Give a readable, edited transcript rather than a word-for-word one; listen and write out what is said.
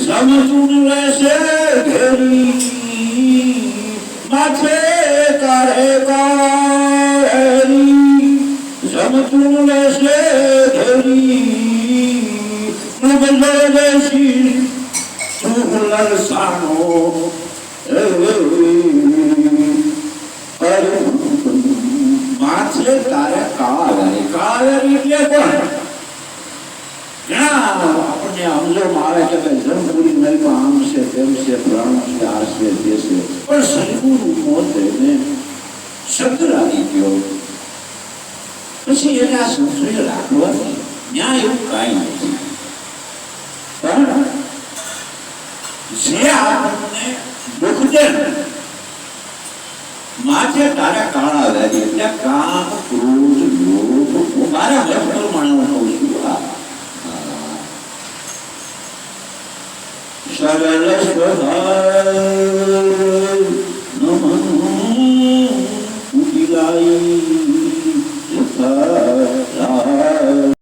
સમજું રહેશે ઘેરી માથે કાઢે કાળી સમજું રહેશે ઘેરી નબળો દેશી ચુગલર સાનો માથે તારે કાળી કાળી એટલે પણ આપણને સમજો મારે કે ધર્મપુરી નલમાં આમ છે તેમ છે પ્રાણ છે આ છે તે છે પણ સદગુરુ મોતે ને શબ્દ લાગી ગયો પછી એને આ સંસ્કૃતિ રાખવાની ન્યાય એવું કાંઈ નથી પણ જે આપણને દુઃખ દે માથે તારા કાળા લાગે એટલે કામ ક્રોધ લોભ હું મારા ભક્તો માણસ કહું છું સરળ સ્વભાવ